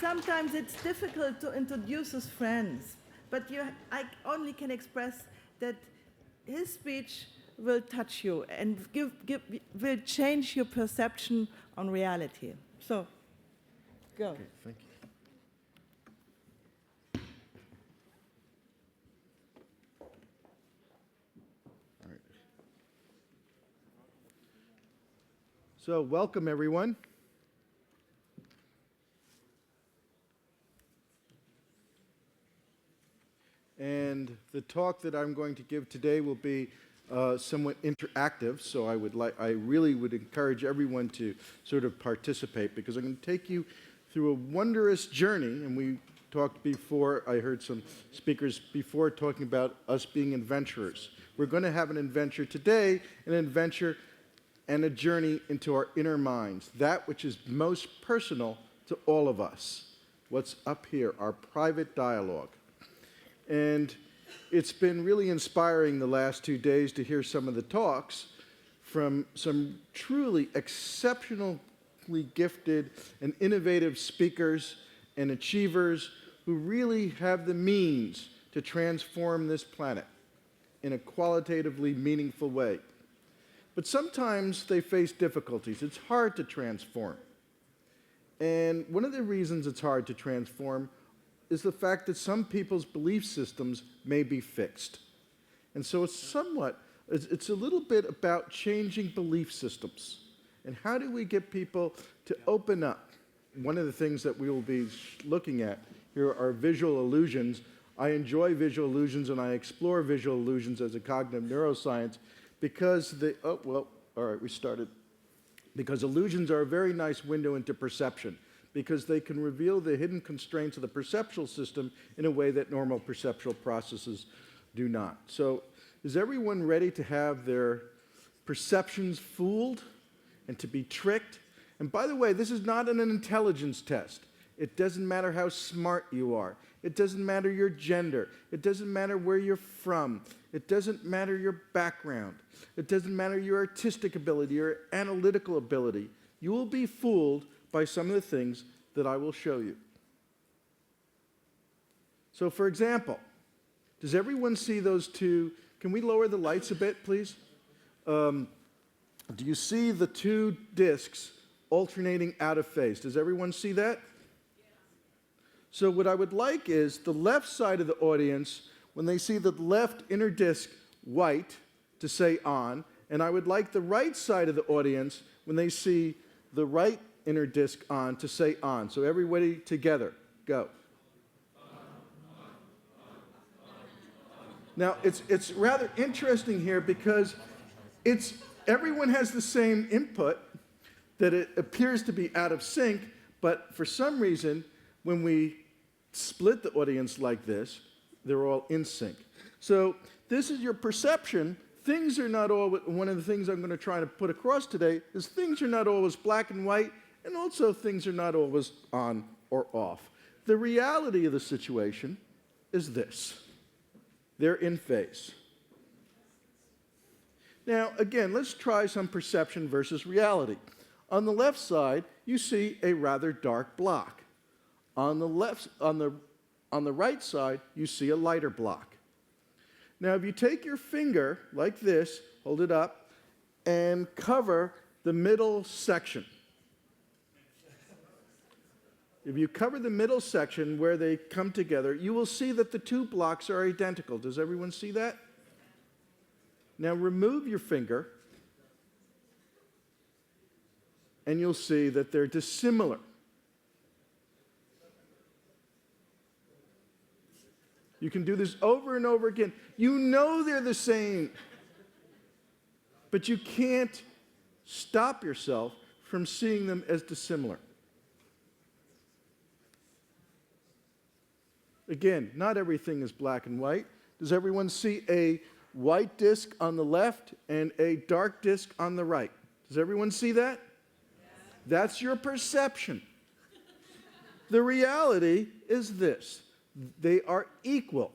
sometimes it's difficult to introduce his friends, but I only can express that his speech will touch you and will change your perception on reality. So, go. Okay, thank you. All right. So, welcome everyone. And the talk that I'm going to give today will be somewhat interactive, so I really would encourage everyone to sort of participate, because I'm going to take you through a wondrous journey. And we talked before, I heard some speakers before talking about us being adventurers. We're going to have an adventure today, an adventure and a journey into our inner minds, that which is most personal to all of us. What's up here, our private dialogue. And it's been really inspiring the last 2 days to hear some of the talks from some truly exceptionally gifted and innovative speakers and achievers who really have the means to transform this planet in a qualitatively meaningful way. But sometimes they face difficulties. It's hard to transform. And one of the reasons it's hard to transform is the fact that some people's belief systems may be fixed. And so it's a little bit about changing belief systems. And how do we get people to open up? One of the things that we will be looking at here are visual illusions. I enjoy visual illusions, and I explore visual illusions as a cognitive neuroscience because because illusions are a very nice window into perception, because they can reveal the hidden constraints of the perceptual system in a way that normal perceptual processes do not. So, is everyone ready to have their perceptions fooled and to be tricked? And by the way, this is not an intelligence test. It doesn't matter how smart you are. It doesn't matter your gender. It doesn't matter where you're from. It doesn't matter your background. It doesn't matter your artistic ability, your analytical ability. You will be fooled by some of the things that I will show you. So, for example, does everyone see those two? Can we lower the lights a bit, please? Do you see the two discs alternating out of phase? Does everyone see that? So what I would like is the left side of the audience, when they see the left inner disc white, to say on, and I would like the right side of the audience, when they see the right inner disc on, to say on. So everybody together, go. Now, it's rather interesting here because everyone has the same input, that it appears to be out of sync, but for some reason, when we split the audience like this, they're all in sync. So this is your perception. Things are not always, one of the things I'm going to try to put across today is things are not always black and white, and also things are not always on or off. The reality of the situation is this. They're in phase. Now, again, let's try some perception versus reality. On the left side, you see a rather dark block. On the right side, you see a lighter block. Now, if you take your finger like this, hold it up, and cover the middle section. If you cover the middle section where they come together, you will see that the two blocks are identical. Does everyone see that? Now remove your finger, and you'll see that they're dissimilar. You can do this over and over again. You know they're the same, but you can't stop yourself from seeing them as dissimilar. Again, not everything is black and white. Does everyone see a white disc on the left and a dark disc on the right? Does everyone see that? Yes. That's your perception. The reality is this. They are equal.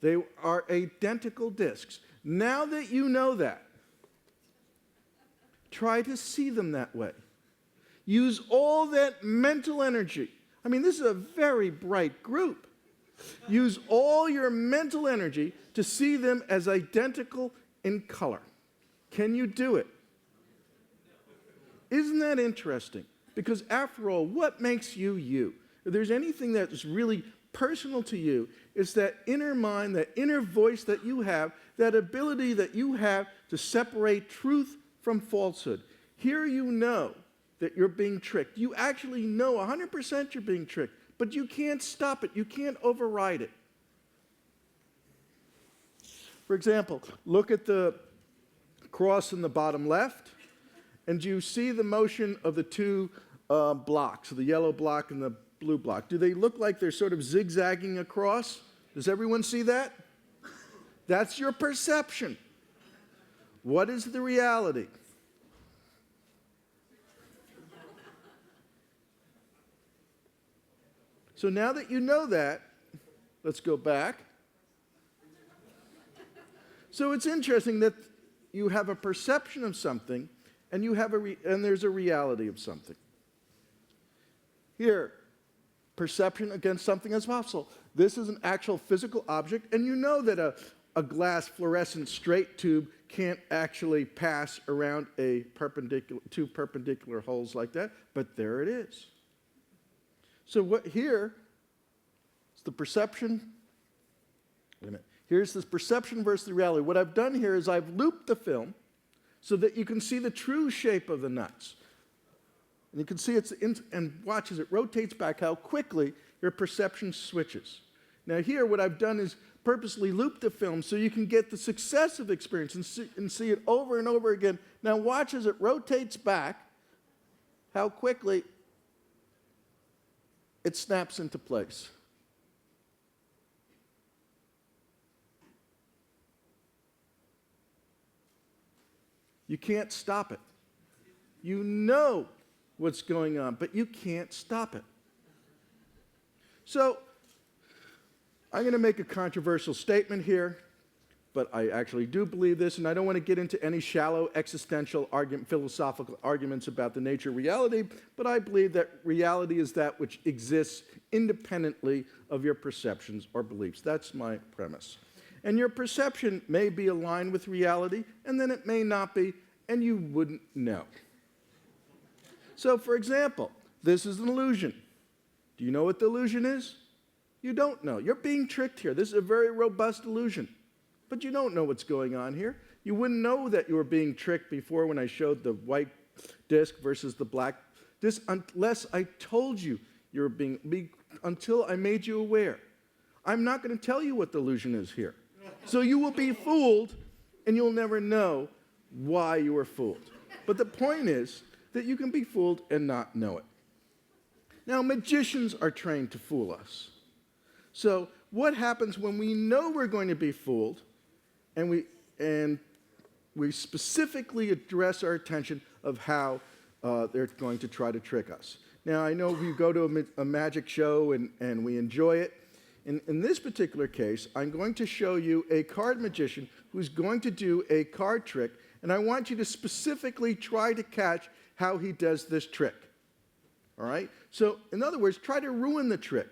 They are identical discs. Now that you know that, try to see them that way. Use all that mental energy. I mean, this is a very bright group. Use all your mental energy to see them as identical in color. Can you do it? Isn't that interesting? Because after all, what makes you you? If there's anything that's really personal to you, it's that inner mind, that inner voice that you have, that ability that you have to separate truth from falsehood. Here you know that you're being tricked. You actually know 100% you're being tricked, but you can't stop it. You can't override it. For example, look at the cross in the bottom left, and you see the motion of the two blocks, the yellow block and the blue block. Do they look like they're sort of zigzagging across? Does everyone see that? That's your perception. What is the reality? So now that you know that, let's go back. So it's interesting that you have a perception of something, and you have and there's a reality of something. Here, perception against something as possible. This is an actual physical object, and you know that a glass fluorescent straight tube can't actually pass around two perpendicular holes like that, but there it is. So what here is the perception. Wait a minute. Here's this perception versus the reality. What I've done here is I've looped the film so that you can see the true shape of the nuts. And you can see and watch as it rotates back, how quickly your perception switches. Now here, what I've done is purposely loop the film so you can get the successive experience and see it over and over again. Now watch as it rotates back, how quickly it snaps into place. You can't stop it. You know what's going on, but you can't stop it. So, I'm going to make a controversial statement here, but I actually do believe this, and I don't want to get into any shallow existential philosophical arguments about the nature of reality, but I believe that reality is that which exists independently of your perceptions or beliefs. That's my premise. And your perception may be aligned with reality, and then it may not be, and you wouldn't know. So, for example, this is an illusion. Do you know what the illusion is? You don't know. You're being tricked here. This is a very robust illusion. But you don't know what's going on here. You wouldn't know that you were being tricked before when I showed the white disc versus the black disc unless I told you you were until I made you aware. I'm not going to tell you what the illusion is here. So you will be fooled, and you'll never know why you were fooled. But the point is that you can be fooled and not know it. Now, magicians are trained to fool us. So what happens when we know we're going to be fooled, and we specifically address our attention of how they're going to try to trick us? Now, I know we go to a magic show and we enjoy it. In this particular case, I'm going to show you a card magician who's going to do a card trick, and I want you to specifically try to catch how he does this trick. All right? So, in other words, try to ruin the trick.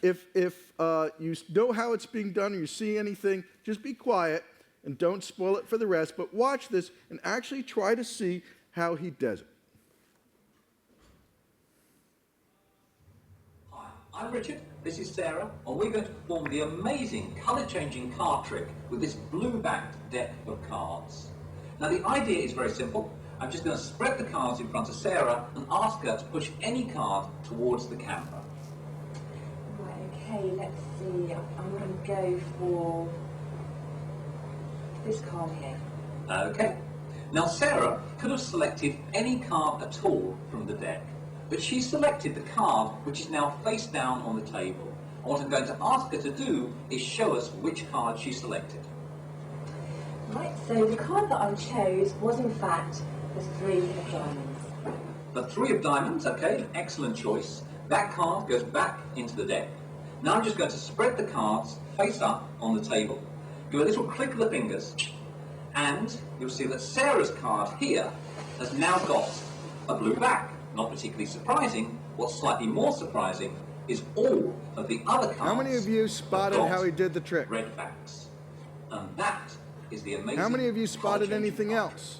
If you know how it's being done or you see anything, just be quiet and don't spoil it for the rest, but watch this and actually try to see how he does it. Hi, I'm Richard, this is Sarah, and we're going to perform the amazing colour-changing card trick with this blue-backed deck of cards. Now the idea is very simple. I'm just going to spread the cards in front of Sarah and ask her to push any card towards the camera. Okay, let's see. I'm going to go for this card here. Okay. Now Sarah could have selected any card at all from the deck, but she selected the card which is now face down on the table. And what I'm going to ask her to do is show us which card she selected. Right, so the card that I chose was in fact the 3 of diamonds. The 3 of diamonds, okay, an excellent choice. That card goes back into the deck. Now I'm just going to spread the cards face up on the table. Give a little click of the fingers, and you'll see that Sarah's card here has now got a blue back. Not particularly surprising, what's slightly more surprising is all of the other cards. How many of you spotted how he did the trick? Red backs. And that is the amazing. How many of you spotted anything card else?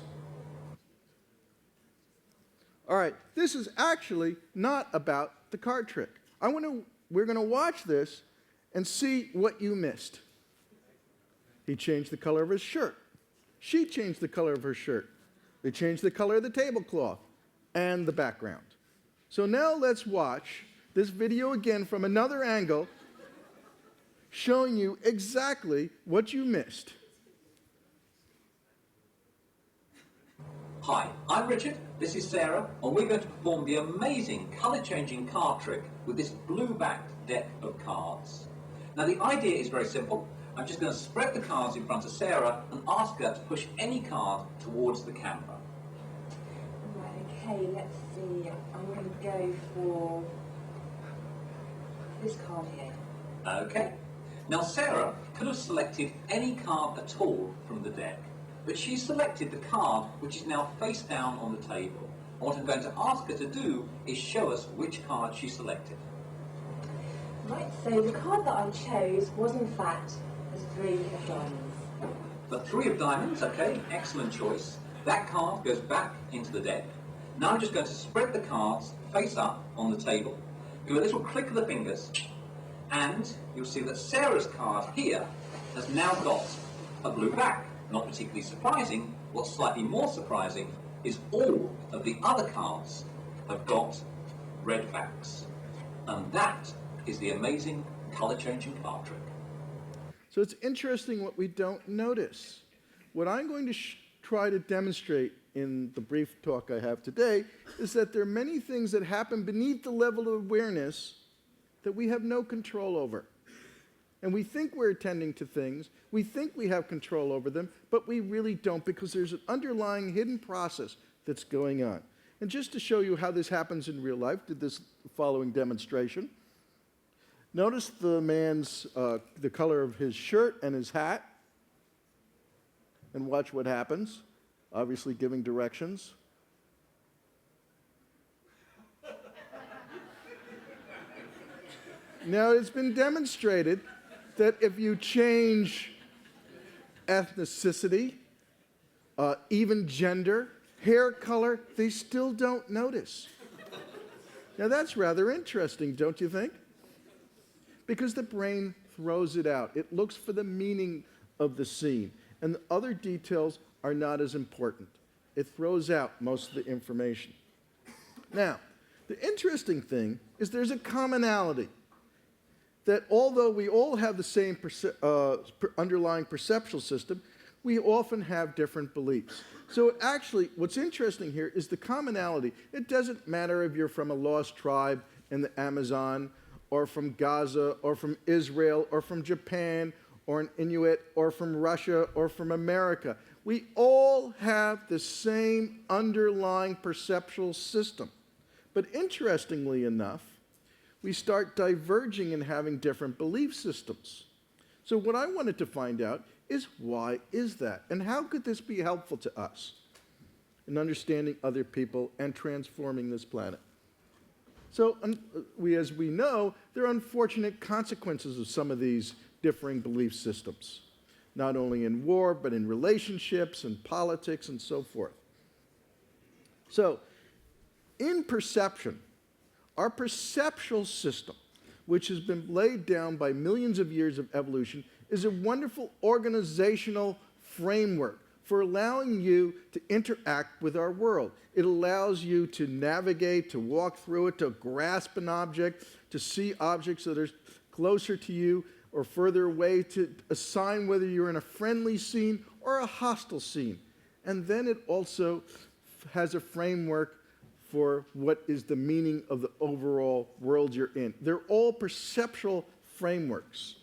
All right, this is actually not about the card trick. We're going to watch this and see what you missed. He changed the color of his shirt. She changed the color of her shirt. They changed the color of the tablecloth and the background. So now let's watch this video again from another angle, showing you exactly what you missed. Hi, I'm Richard, this is Sarah, and we're going to perform the amazing colour-changing card trick with this blue-backed deck of cards. Now the idea is very simple. I'm just going to spread the cards in front of Sarah and ask her to push any card towards the camera. Right, okay, let's see. I'm going to go for this card here. Okay. Now Sarah could have selected any card at all from the deck, but she selected the card which is now face down on the table. And what I'm going to ask her to do is show us which card she selected. Right, so the card that I chose was in fact the 3 of diamonds. The 3 of diamonds, okay, excellent choice. That card goes back into the deck. Now I'm just going to spread the cards face up on the table, give a little click of the fingers, and you'll see that Sarah's card here has now got a blue back. Not particularly surprising. What's slightly more surprising is all of the other cards have got red backs. And that is the amazing colour-changing card trick. So it's interesting what we don't notice. What I'm going to try to demonstrate in the brief talk I have today is that there are many things that happen beneath the level of awareness that we have no control over. And we think we're attending to things, we think we have control over them, but we really don't, because there's an underlying hidden process that's going on. And just to show you how this happens in real life, did this following demonstration. Notice the man's, the color of his shirt and his hat, and watch what happens, obviously giving directions. Now, it's been demonstrated that if you change ethnicity, even gender, hair color, they still don't notice. Now, that's rather interesting, don't you think? Because the brain throws it out. It looks for the meaning of the scene, and the other details are not as important. It throws out most of the information. Now, the interesting thing is there's a commonality. That although we all have the same underlying perceptual system, we often have different beliefs. So actually, what's interesting here is the commonality. It doesn't matter if you're from a lost tribe in the Amazon, or from Gaza, or from Israel, or from Japan, or an Inuit, or from Russia, or from America. We all have the same underlying perceptual system. But interestingly enough, we start diverging and having different belief systems. So what I wanted to find out is, why is that? And how could this be helpful to us in understanding other people and transforming this planet? So as we know, there are unfortunate consequences of some of these differing belief systems, not only in war, but in relationships and politics and so forth. So in perception, our perceptual system, which has been laid down by millions of years of evolution, is a wonderful organizational framework for allowing you to interact with our world. It allows you to navigate, to walk through it, to grasp an object, to see objects that are closer to you or further away, to assign whether you're in a friendly scene or a hostile scene. And then it also has a framework for what is the meaning of the overall world you're in. They're all perceptual frameworks.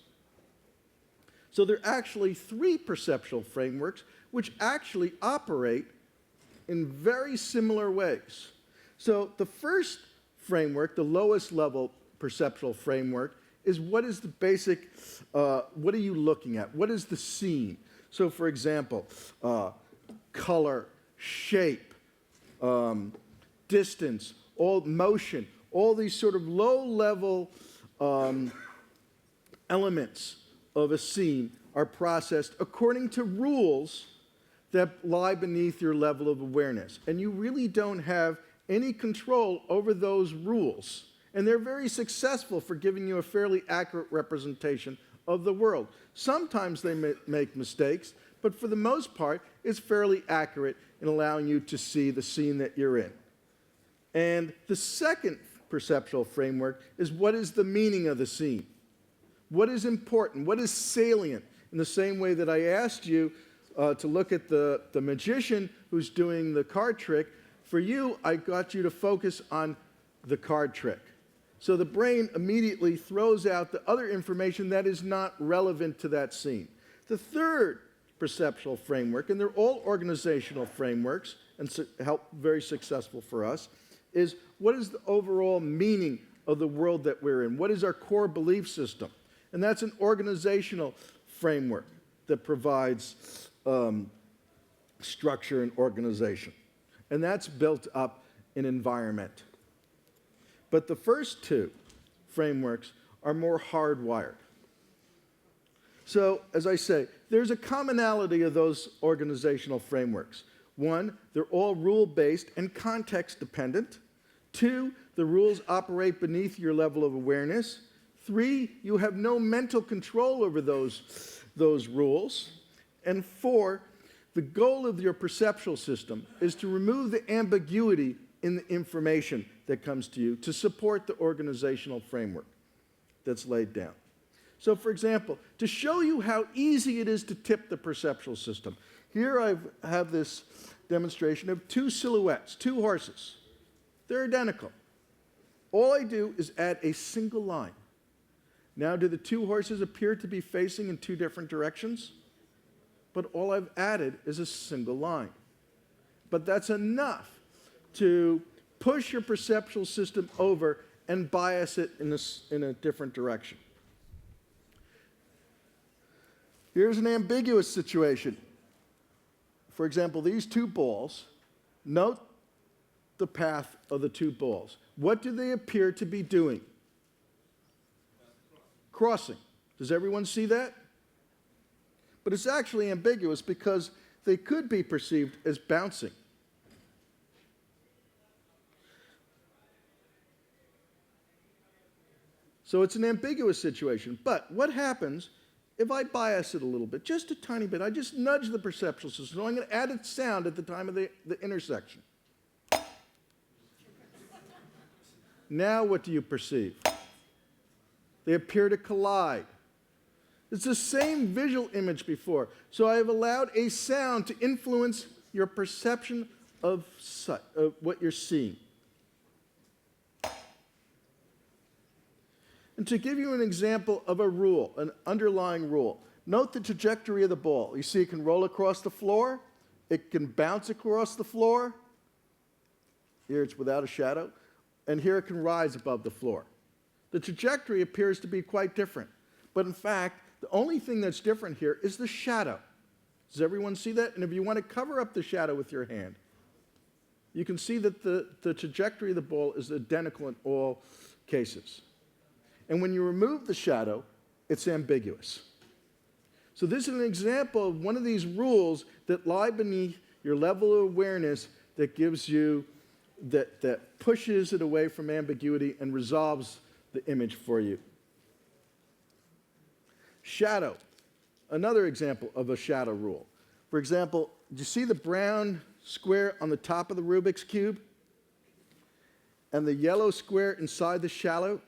So there are actually 3 perceptual frameworks which actually operate in very similar ways. So the first framework, the lowest level perceptual framework, is what is the basic, what are you looking at? What is the scene? So for example, color, shape, distance, all motion, all these sort of low-level elements of a scene are processed according to rules that lie beneath your level of awareness. And you really don't have any control over those rules. And they're very successful for giving you a fairly accurate representation of the world. Sometimes they make mistakes, but for the most part, it's fairly accurate in allowing you to see the scene that you're in. And the second perceptual framework is, what is the meaning of the scene? What is important? What is salient? In the same way that I asked you to look at the magician who's doing the card trick, for you, I got you to focus on the card trick. So the brain immediately throws out the other information that is not relevant to that scene. The third perceptual framework, and they're all organizational frameworks and very successful for us, is what is the overall meaning of the world that we're in? What is our core belief system? And that's an organizational framework that provides structure and organization. And that's built up in environment. But the first two frameworks are more hardwired. So, as I say, there's a commonality of those organizational frameworks. One, they're all rule-based and context-dependent. Two, the rules operate beneath your level of awareness. Three, you have no mental control over those rules. And four, the goal of your perceptual system is to remove the ambiguity in the information that comes to you to support the organizational framework that's laid down. So, for example, to show you how easy it is to tip the perceptual system, here I have this demonstration of two silhouettes, two horses. They're identical. All I do is add a single line. Now, do the two horses appear to be facing in two different directions? But all I've added is a single line. But that's enough to push your perceptual system over and bias it in a different direction. Here's an ambiguous situation. For example, these two balls, note the path of the two balls. What do they appear to be doing? Crossing. Does everyone see that? But it's actually ambiguous because they could be perceived as bouncing. So it's an ambiguous situation. But what happens if I bias it a little bit, just a tiny bit? I just nudge the perceptual system. So I'm going to add a sound at the time of the intersection. Now what do you perceive? They appear to collide. It's the same visual image before. So I have allowed a sound to influence your perception of what you're seeing. And to give you an example of a rule, an underlying rule, note the trajectory of the ball. You see it can roll across the floor. It can bounce across the floor. Here it's without a shadow. And here it can rise above the floor. The trajectory appears to be quite different. But in fact, the only thing that's different here is the shadow. Does everyone see that? And if you want to cover up the shadow with your hand, you can see that the trajectory of the ball is identical in all cases. And when you remove the shadow, it's ambiguous. So this is an example of one of these rules that lie beneath your level of awareness that gives you, that pushes it away from ambiguity and resolves the image for you. Shadow, another example of a shadow rule. For example, do you see the brown square on the top of the Rubik's Cube? And the yellow square inside the shadow?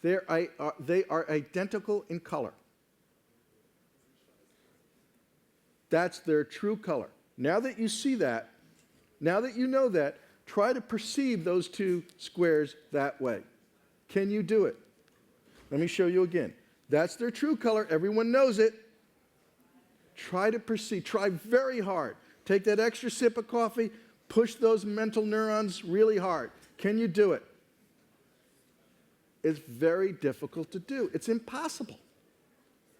They are identical in color. That's their true color. Now that you see that, now that you know that, try to perceive those two squares that way. Can you do it? Let me show you again. That's their true color. Everyone knows it. Try to perceive. Try very hard. Take that extra sip of coffee. Push those mental neurons really hard. Can you do it? It's very difficult to do. It's impossible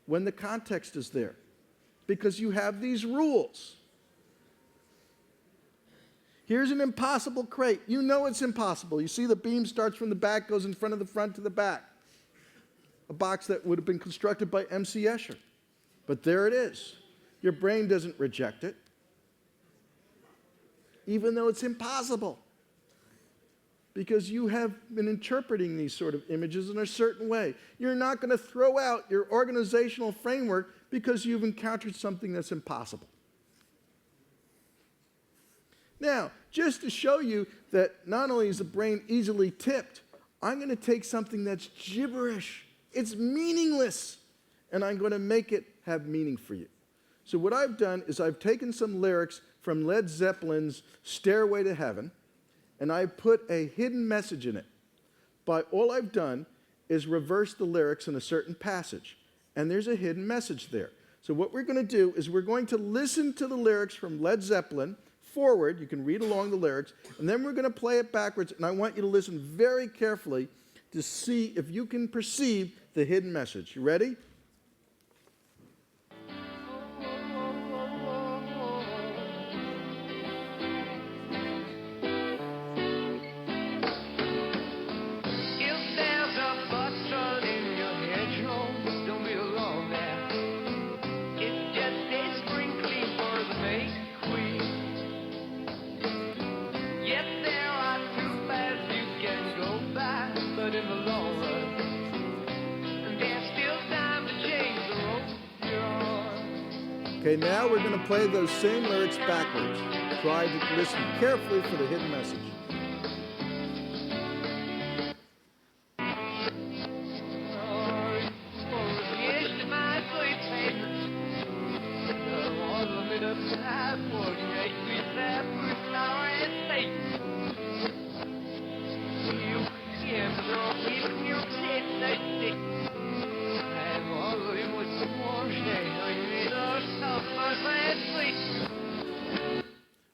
when the context is there because you have these rules. Here's an impossible crate. You know it's impossible. You see the beam starts from the back, goes in front of the front to the back. A box that would have been constructed by M.C. Escher. But there it is. Your brain doesn't reject it, even though it's impossible, because you have been interpreting these sort of images in a certain way. You're not going to throw out your organizational framework because you've encountered something that's impossible. Now, just to show you that not only is the brain easily tipped, I'm going to take something that's gibberish. It's meaningless, and I'm going to make it have meaning for you. So what I've done is I've taken some lyrics from Led Zeppelin's Stairway to Heaven, and I put a hidden message in it. But all I've done is reverse the lyrics in a certain passage, and there's a hidden message there. So what we're going to do is we're going to listen to the lyrics from Led Zeppelin forward. You can read along the lyrics, and then we're going to play it backwards, and I want you to listen very carefully to see if you can perceive the hidden message. You ready? Okay, now we're going to play those same lyrics backwards. Try to listen carefully for the hidden message.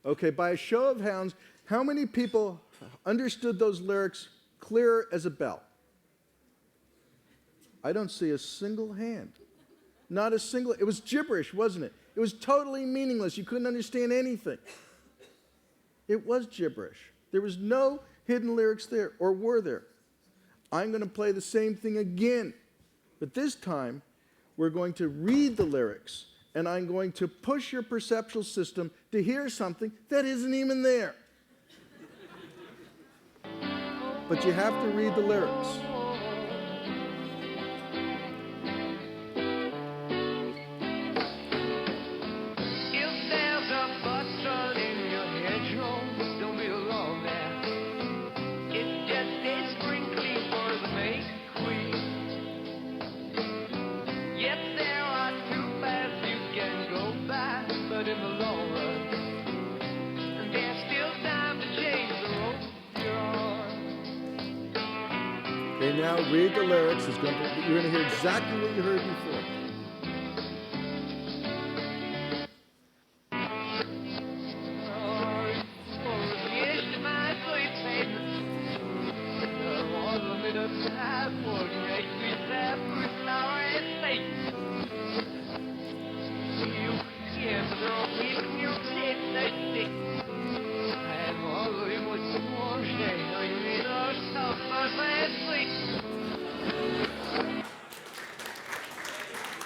Okay, by a show of hands, how many people understood those lyrics clear as a bell? I don't see a single hand. Not a single. It was gibberish, wasn't it? It was totally meaningless. You couldn't understand anything. It was gibberish. There was no hidden lyrics there, or were there? I'm going to play the same thing again, but this time we're going to read the lyrics, and I'm going to push your perceptual system to hear something that isn't even there. But you have to read the lyrics. Okay, now read the lyrics. You're going to hear exactly what you heard before.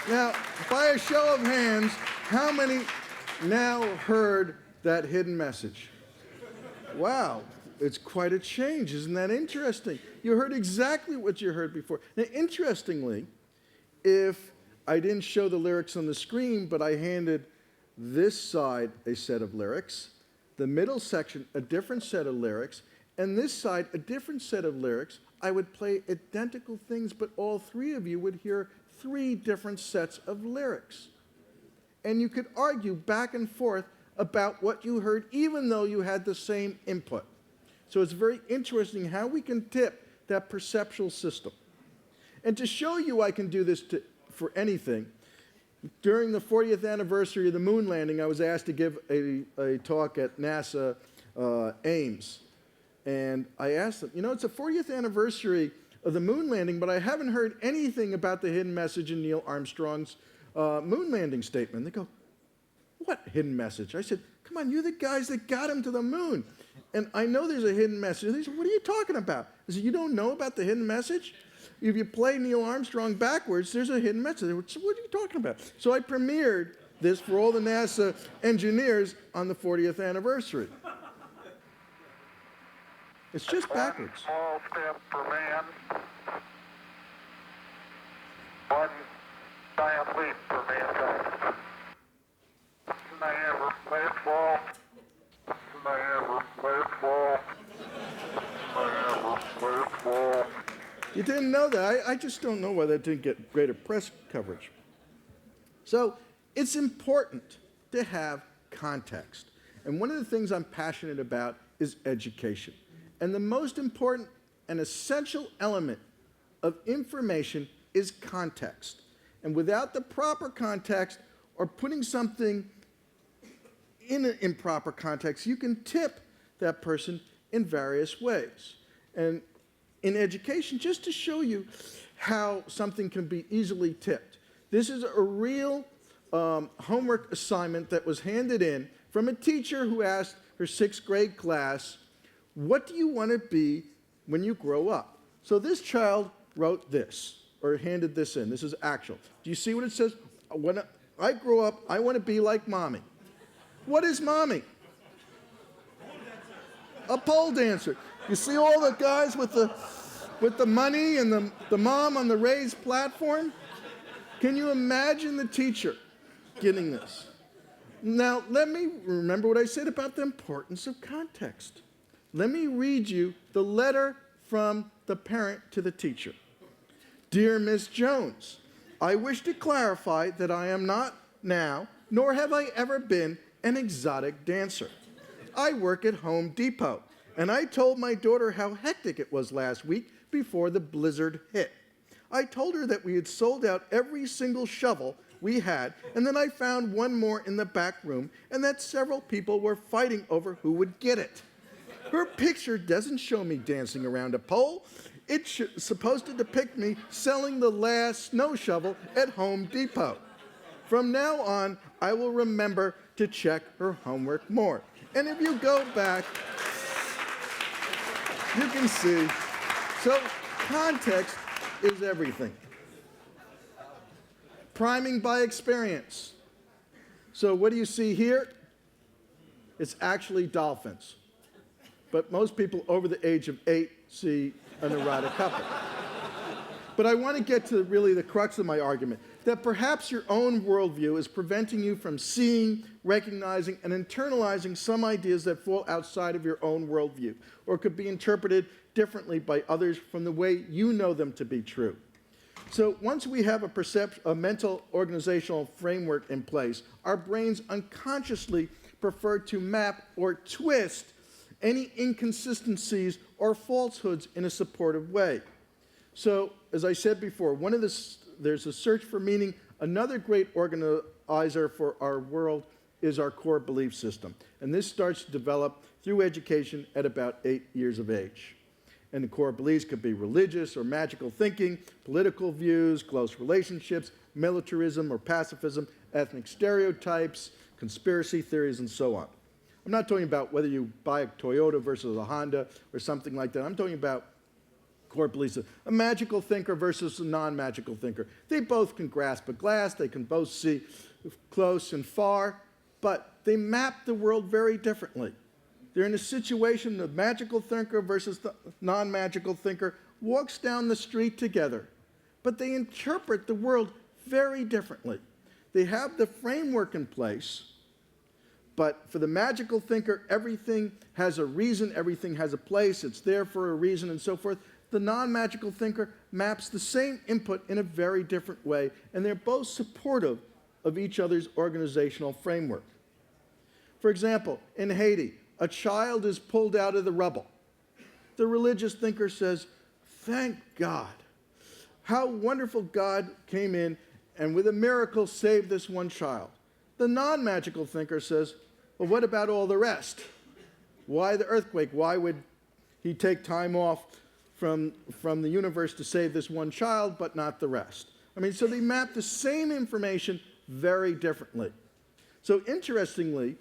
Now, by a show of hands, how many now heard that hidden message? Wow, it's quite a change. Isn't that interesting? You heard exactly what you heard before. Now, interestingly, if I didn't show the lyrics on the screen, but I handed this side a set of lyrics, the middle section a different set of lyrics, and this side a different set of lyrics, I would play identical things, but all three of you would hear three different sets of lyrics. And you could argue back and forth about what you heard, even though you had the same input. So it's very interesting how we can tip that perceptual system. And to show you I can do this for anything, during the 40th anniversary of the moon landing, I was asked to give a talk at NASA Ames. And I asked them, it's the 40th anniversary of the moon landing, but I haven't heard anything about the hidden message in Neil Armstrong's moon landing statement. They go, what hidden message? I said, Come on, you're the guys that got him to the moon. And I know there's a hidden message. They said, what are you talking about? I said, you don't know about the hidden message? If you play Neil Armstrong backwards, there's a hidden message. So what are you talking about? So I premiered this for all the NASA engineers on the 40th anniversary. It's just backwards. One small step for man, one giant leap for mankind. Never let it fall. Never let it fall. Never let it fall. You didn't know that. I just don't know why that didn't get greater press coverage. So it's important to have context. And one of the things I'm passionate about is education. And the most important and essential element of information is context. And without the proper context or putting something in an improper context, you can tip that person in various ways. And in education, just to show you how something can be easily tipped. This is a real homework assignment that was handed in from a teacher who asked her 6th grade class, what do you want to be when you grow up? So this child wrote this, or handed this in. This is actual. Do you see what it says? When I grow up, I want to be like mommy. What is mommy? A pole dancer. You see all the guys with the money and the mom on the raised platform? Can you imagine the teacher getting this? Now, let me remember what I said about the importance of context. Let me read you the letter from the parent to the teacher. Dear Miss Jones, I wish to clarify that I am not now, nor have I ever been, an exotic dancer. I work at Home Depot, and I told my daughter how hectic it was last week before the blizzard hit. I told her that we had sold out every single shovel we had, and then I found one more in the back room, and that several people were fighting over who would get it. Her picture doesn't show me dancing around a pole. It's supposed to depict me selling the last snow shovel at Home Depot. From now on, I will remember to check her homework more. And if you go back, you can see. So context is everything. Priming by experience. So what do you see here? It's actually dolphins. But most people over the age of 8 see an erotic couple. But I want to get to really the crux of my argument, that perhaps your own worldview is preventing you from seeing, recognizing, and internalizing some ideas that fall outside of your own worldview, or could be interpreted differently by others from the way you know them to be true. So once we have a mental organizational framework in place, our brains unconsciously prefer to map or twist any inconsistencies or falsehoods in a supportive way. So, as I said before, there's a search for meaning. Another great organizer for our world is our core belief system. And this starts to develop through education at about 8 years of age. And the core beliefs could be religious or magical thinking, political views, close relationships, militarism or pacifism, ethnic stereotypes, conspiracy theories, and so on. I'm not talking about whether you buy a Toyota versus a Honda or something like that. I'm talking about core beliefs. A magical thinker versus a non-magical thinker. They both can grasp a glass. They can both see close and far, but they map the world very differently. They're in a situation, the magical thinker versus the non-magical thinker walks down the street together, but they interpret the world very differently. They have the framework in place, but for the magical thinker, everything has a reason, everything has a place, it's there for a reason, and so forth. The non-magical thinker maps the same input in a very different way, and they're both supportive of each other's organizational framework. For example, in Haiti, a child is pulled out of the rubble. The religious thinker says, thank God. How wonderful God came in and with a miracle saved this one child. The non-magical thinker says, well, what about all the rest? Why the earthquake? Why would he take time off from the universe to save this one child, but not the rest? I mean, so they map the same information very differently. So interestingly,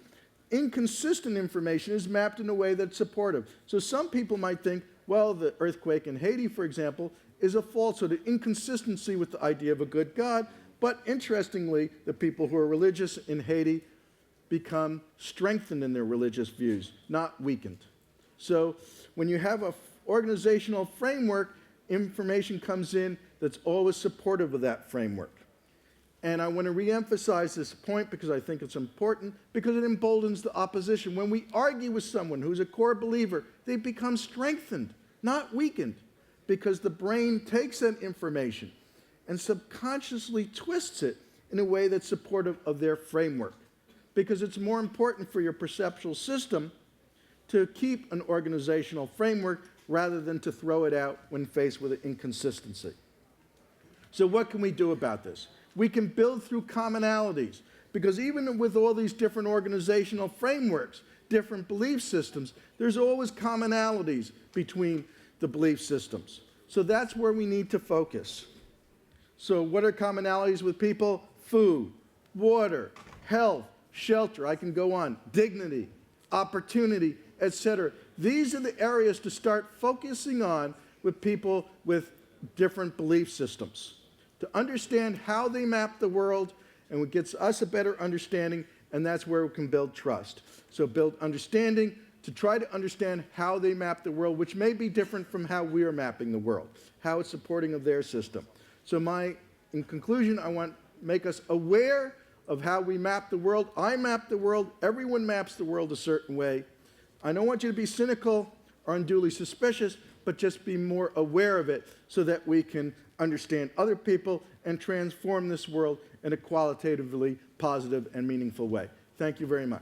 inconsistent information is mapped in a way that's supportive. So some people might think, well, the earthquake in Haiti, for example, is a falsehood, an inconsistency with the idea of a good God. But interestingly, the people who are religious in Haiti become strengthened in their religious views, not weakened. So when you have an organizational framework, information comes in that's always supportive of that framework. And I want to reemphasize this point because I think it's important, because it emboldens the opposition. When we argue with someone who's a core believer, they become strengthened, not weakened, because the brain takes that information and subconsciously twists it in a way that's supportive of their framework. Because it's more important for your perceptual system to keep an organizational framework rather than to throw it out when faced with an inconsistency. So what can we do about this? We can build through commonalities, because even with all these different organizational frameworks, different belief systems, there's always commonalities between the belief systems. So that's where we need to focus. So what are commonalities with people? Food, water, health, shelter, I can go on, dignity, opportunity, etc. These are the areas to start focusing on with people with different belief systems, to understand how they map the world, and what gets us a better understanding, and that's where we can build trust. So build understanding to try to understand how they map the world, which may be different from how we are mapping the world, how it's supporting of their system. So in conclusion, I want to make us aware of how we map the world. I map the world. Everyone maps the world a certain way. I don't want you to be cynical or unduly suspicious, but just be more aware of it so that we can understand other people and transform this world in a qualitatively positive and meaningful way. Thank you very much.